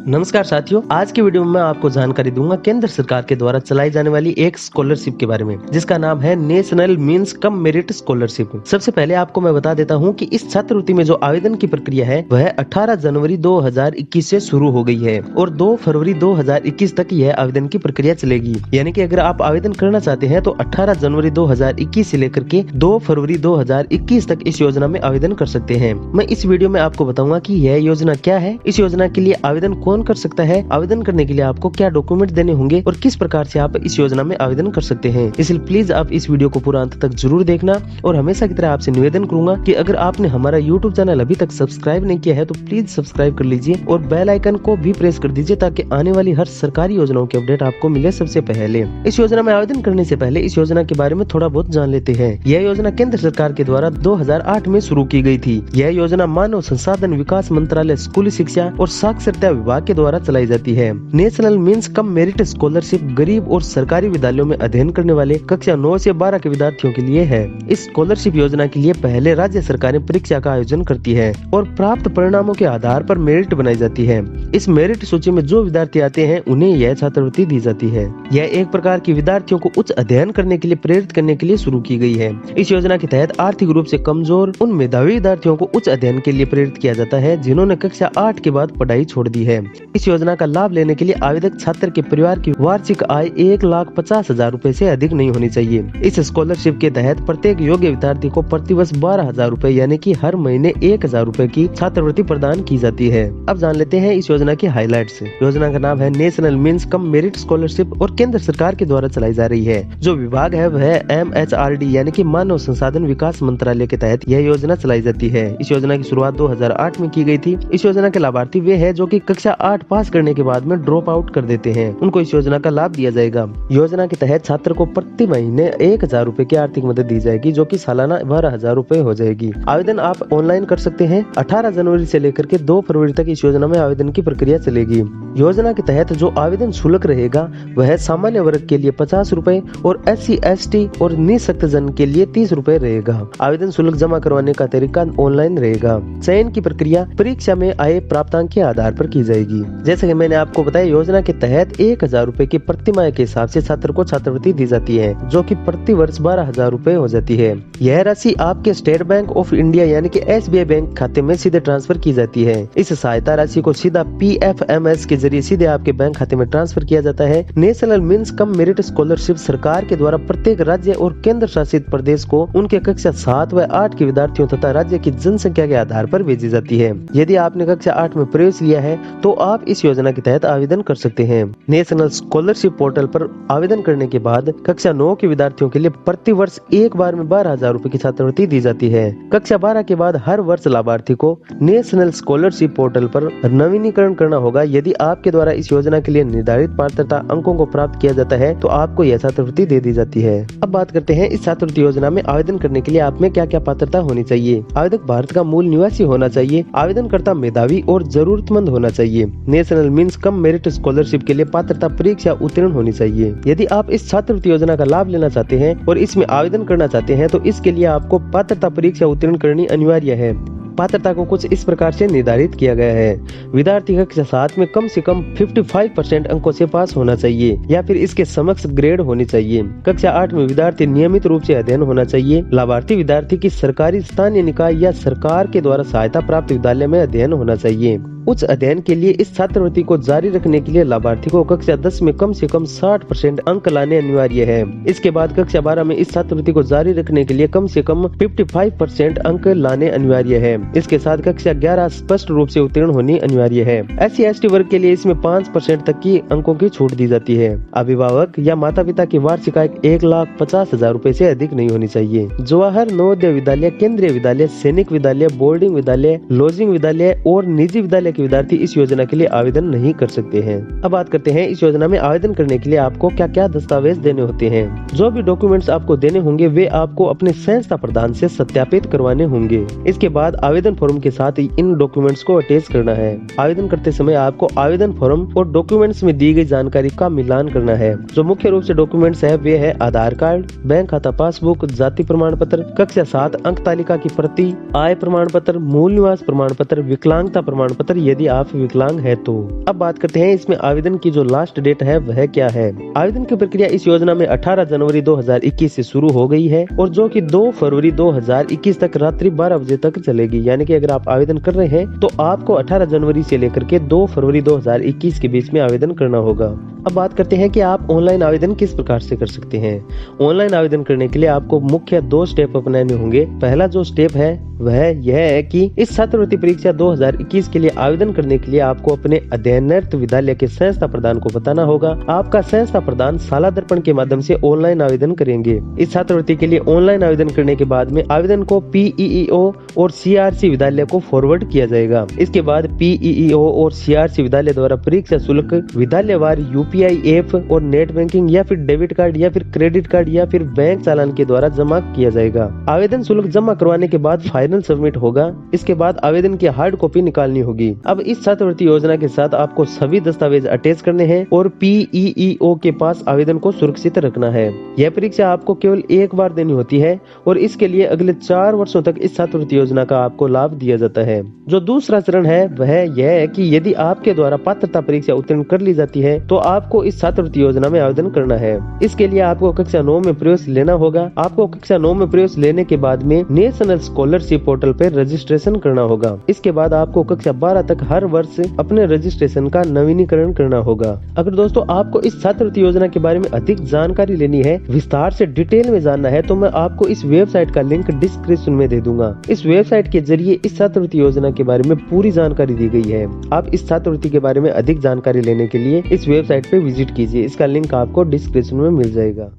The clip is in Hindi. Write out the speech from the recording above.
नमस्कार साथियों, आज की वीडियो में मैं आपको जानकारी दूंगा केंद्र सरकार के द्वारा चलाई जाने वाली एक स्कॉलरशिप के बारे में, जिसका नाम है national means cum merit scholarship. सबसे पहले आपको मैं बता देता हूं कि इस छात्रवृत्ति में जो आवेदन की प्रक्रिया है वह 18 जनवरी 2021 से शुरू हो गई है और 2 फरवरी 2021 तक यह आवेदन की प्रक्रिया चलेगी। यानी कि अगर आप आवेदन करना चाहते हैं तो 18 जनवरी 2021 से लेकर के 2 फरवरी 2021 तक इस योजना में आवेदन कर सकते हैं। मैं इस वीडियो में आपको बताऊंगा कि यह योजना क्या है, इस योजना के लिए आवेदन कौन कर सकता है, आवेदन करने के लिए आपको क्या डॉक्यूमेंट देने होंगे और किस प्रकार से आप इस योजना में आवेदन कर सकते हैं। इसलिए प्लीज आप इस वीडियो को पूरा अंत तक जरूर देखना और हमेशा की तरह आपसे निवेदन करूंगा कि अगर आपने हमारा यूट्यूब चैनल अभी तक सब्सक्राइब नहीं किया है तो प्लीज सब्सक्राइब कर लीजिए और बेल आइकन को भी प्रेस कर दीजिए ताकि आने वाली हर सरकारी योजनाओं की अपडेट आपको मिले सबसे पहले। इस योजना में आवेदन करने से पहले इस योजना के बारे में थोड़ा बहुत जान लेते हैं। यह योजना केंद्र सरकार के द्वारा 2008 में शुरू की गई थी। यह योजना मानव संसाधन विकास मंत्रालय, स्कूली शिक्षा और साक्षरता विभाग के द्वारा चलाई जाती है। National means cum merit scholarship गरीब और सरकारी विद्यालयों में अध्ययन करने वाले कक्षा 9 से 12 के विद्यार्थियों के लिए है। इस स्कॉलरशिप योजना के लिए पहले राज्य सरकारें परीक्षा का आयोजन करती है और प्राप्त परिणामों के आधार पर मेरिट बनाई जाती है। इस मेरिट सूची में जो विद्यार्थी आते हैं उन्हें यह छात्रवृत्ति दी जाती है। यह एक प्रकार की विद्यार्थियों को उच्च अध्ययन करने के लिए प्रेरित करने के लिए शुरू की गई है। इस योजना के तहत आर्थिक रूप से कमजोर उन मेधावी विद्यार्थियों को उच्च अध्ययन के लिए प्रेरित किया जाता है जिन्होंने कक्षा 8 के बाद पढ़ाई छोड़ दी है। इस योजना का लाभ लेने के लिए आवेदक छात्र के परिवार की वार्षिक आय 1,50,000 रूपए से अधिक नहीं होनी चाहिए। इस स्कॉलरशिप के तहत प्रत्येक योग्य विद्यार्थी को प्रतिवर्ष 12,000 रूपए यानी कि हर महीने 1,000 रूपए की छात्रवृत्ति प्रदान की जाती है। अब जान लेते हैं इस योजना की हाइलाइट्स। योजना का नाम है national means cum merit scholarship और केंद्र सरकार के द्वारा चलाई जा रही है। जो विभाग है वह MHRD यानी कि मानव संसाधन विकास मंत्रालय के तहत यह योजना चलाई जाती है। इस योजना की शुरुआत 2008 में की गई थी। इस योजना के लाभार्थी वे है जो कि कक्षा 8 पास करने के बाद में ड्रॉप आउट कर देते हैं, उनको इस योजना का लाभ दिया जाएगा। योजना के तहत छात्र को प्रति महीने 1,000 रूपए की आर्थिक मदद दी जाएगी जो कि सालाना 12,000 रूपए हो जाएगी। आवेदन आप ऑनलाइन कर सकते हैं। 18 जनवरी से लेकर के 2 फरवरी तक इस योजना में आवेदन की प्रक्रिया चलेगी। योजना के तहत जो आवेदन शुल्क रहेगा वह सामान्य वर्ग के लिए 50 रूपए और SC ST और निःशक्त जन के लिए 30 रूपए रहेगा। आवेदन शुल्क जमा करवाने का तरीका ऑनलाइन रहेगा। चयन की प्रक्रिया परीक्षा में आए प्राप्तांक के आधार पर की जाएगी। जैसे कि मैंने आपको बताया, योजना के तहत 1,000 रूपए की प्रतिमाह के हिसाब से छात्र को छात्रवृत्ति दी जाती है जो कि प्रति वर्ष 12,000 रूपए हो जाती है। यह राशि आपके स्टेट बैंक ऑफ इंडिया यानी कि SBI बैंक खाते में सीधे ट्रांसफर की जाती है। इस सहायता राशि को सीधा PFMS के जरिए सीधे आपके बैंक खाते में ट्रांसफर किया जाता है। National means cum merit scholarship सरकार के द्वारा प्रत्येक राज्य और केंद्र शासित प्रदेश को उनके कक्षा 7 व 8 के विद्यार्थियों तथा राज्य की जनसंख्या के आधार पर भेजी जाती है। यदि आपने कक्षा 8 में प्रवेश लिया है तो आप इस योजना के तहत आवेदन कर सकते हैं। नेशनल स्कॉलरशिप पोर्टल पर आवेदन करने के बाद कक्षा 9 के विद्यार्थियों के लिए प्रति वर्ष एक बार में 12,000 रूपए की छात्रवृत्ति दी जाती है। कक्षा 12 के बाद हर वर्ष लाभार्थी को नेशनल स्कॉलरशिप पोर्टल पर नवीनीकरण करना होगा। यदि आपके द्वारा इस योजना के लिए निर्धारित पात्रता अंकों को प्राप्त किया जाता है तो आपको यह छात्रवृत्ति दे दी जाती है। अब बात करते हैं इस छात्रवृत्ति योजना में आवेदन करने के लिए आप में क्या क्या पात्रता होनी चाहिए। आवेदक भारत का मूल निवासी होना चाहिए। आवेदनकर्ता मेधावी और जरूरतमंद होना चाहिए। National means cum merit scholarship के लिए पात्रता परीक्षा उत्तीर्ण होनी चाहिए। यदि आप इस छात्रवृत्ति योजना का लाभ लेना चाहते हैं और इसमें आवेदन करना चाहते हैं तो इसके लिए आपको पात्रता परीक्षा उत्तीर्ण करनी अनिवार्य है। पात्रता को कुछ इस प्रकार से निर्धारित किया गया है। विद्यार्थी कक्षा 7 में कम से कम 55% अंकों से पास होना चाहिए या फिर इसके समकक्ष ग्रेड होनी चाहिए। कक्षा 8 में विद्यार्थी नियमित रूप से अध्ययन होना चाहिए। लाभार्थी विद्यार्थी की सरकारी स्थानीय निकाय या सरकार के द्वारा सहायता प्राप्त विद्यालय में अध्ययन होना चाहिए। उच्च अध्ययन के लिए इस छात्रवृत्ति को जारी रखने के लिए लाभार्थी को कक्षा 10 में कम से कम 60% अंक लाने अनिवार्य है। इसके बाद कक्षा 12 में इस छात्रवृत्ति को जारी रखने के लिए कम से कम 55% अंक लाने अनिवार्य है। इसके साथ कक्षा 11 स्पष्ट रूप से उत्तीर्ण होनी अनिवार्य है। SC ST वर्ग के लिए इसमें 5% तक की अंकों की छूट दी जाती है। अभिभावक या माता पिता की वार्षिक आय 1,50,000 रूपए से अधिक नहीं होनी चाहिए। जवाहर नवोदय विद्यालय, केंद्रीय विद्यालय, सैनिक विद्यालय, बोर्डिंग विद्यालय, लॉजिंग विद्यालय और निजी विद्यालय के विद्यार्थी इस योजना के लिए आवेदन नहीं कर सकते हैं। अब बात करते हैं इस योजना में आवेदन करने के लिए आपको क्या क्या दस्तावेज देने होते हैं। जो भी डॉक्यूमेंट्स आपको देने होंगे वे आपको अपने संस्था प्रधान से सत्यापित करवाने होंगे। इसके बाद आवेदन फॉर्म के साथ इन डॉक्यूमेंट्स को अटैच करना है। आवेदन करते समय आपको आवेदन फॉर्म और डॉक्यूमेंट्स में दी गई जानकारी का मिलान करना है। जो मुख्य रूप से डॉक्यूमेंट्स है वे है आधार कार्ड, बैंक खाता पासबुक, जाति प्रमाण पत्र, कक्षा 7 अंक तालिका की प्रति, आय प्रमाण पत्र, मूल निवास प्रमाण पत्र, विकलांगता प्रमाण पत्र यदि आप विकलांग है तो। अब बात करते हैं इसमें आवेदन की जो लास्ट डेट है वह क्या है। आवेदन की प्रक्रिया इस योजना में 18 जनवरी 2021 से शुरू हो गई है और जो कि 2 फरवरी 2021 तक रात्रि 12 बजे तक चलेगी। यानी कि अगर आप आवेदन कर रहे हैं तो आपको 18 जनवरी से लेकर के 2 फरवरी 2021 के बीच में आवेदन करना होगा। अब बात करते हैं कि आप ऑनलाइन आवेदन किस प्रकार से कर सकते हैं। ऑनलाइन आवेदन करने के लिए आपको मुख्य 2 स्टेप अपनाने होंगे। पहला जो स्टेप है वह यह है कि इस छात्रवृत्ति परीक्षा 2021 के लिए आवेदन करने के लिए आपको अपने अध्ययनरत विद्यालय के संस्था प्रधान को बताना होगा। आपका संस्था प्रधान शाला दर्पण के माध्यम से ऑनलाइन आवेदन करेंगे। इस छात्रवृत्ति के लिए ऑनलाइन आवेदन करने के बाद में आवेदन को PEEO और CRC विद्यालय को फॉरवर्ड किया जाएगा। इसके बाद PEEO और CRC विद्यालय द्वारा परीक्षा शुल्क विद्यालयवार UPI ऐप और नेट बैंकिंग या फिर डेबिट कार्ड या फिर क्रेडिट कार्ड या फिर बैंक चालान के द्वारा जमा किया जाएगा। आवेदन शुल्क जमा करवाने के बाद फाइनल सबमिट होगा। इसके बाद आवेदन की हार्ड कॉपी निकालनी होगी। अब इस छात्रवृत्ति योजना के साथ आपको सभी दस्तावेज अटैच करने हैं और PEEO के पास आवेदन को सुरक्षित रखना है। यह परीक्षा आपको केवल एक बार देनी होती है और इसके लिए अगले 4 वर्षों तक इस छात्रवृत्ति योजना का आपको लाभ दिया जाता है। जो दूसरा चरण है वह यह है कि यदि आपके द्वारा पात्रता परीक्षा उत्तीर्ण कर ली जाती है तो आपको इस छात्रवृत्ति योजना में आवेदन करना है। इसके लिए आपको कक्षा 9 में प्रवेश लेना होगा। आपको कक्षा 9 में प्रवेश लेने के बाद में नेशनल स्कॉलरशिप पोर्टल पर रजिस्ट्रेशन करना होगा। इसके बाद आपको कक्षा 12 तक हर वर्ष अपने रजिस्ट्रेशन का नवीनीकरण करना होगा। अगर दोस्तों आपको इस छात्रवृत्ति योजना के बारे में अधिक जानकारी लेनी है, विस्तार से डिटेल में जानना है तो मैं आपको इस वेबसाइट का लिंक डिस्क्रिप्शन में दे दूंगा। इस वेबसाइट के जरिए इस छात्रवृत्ति योजना के बारे में पूरी जानकारी दी गई है। आप इस छात्रवृत्ति के बारे में अधिक जानकारी लेने के लिए इस वेबसाइट पे विजिट कीजिए। इसका लिंक आपको डिस्क्रिप्शन में मिल जाएगा।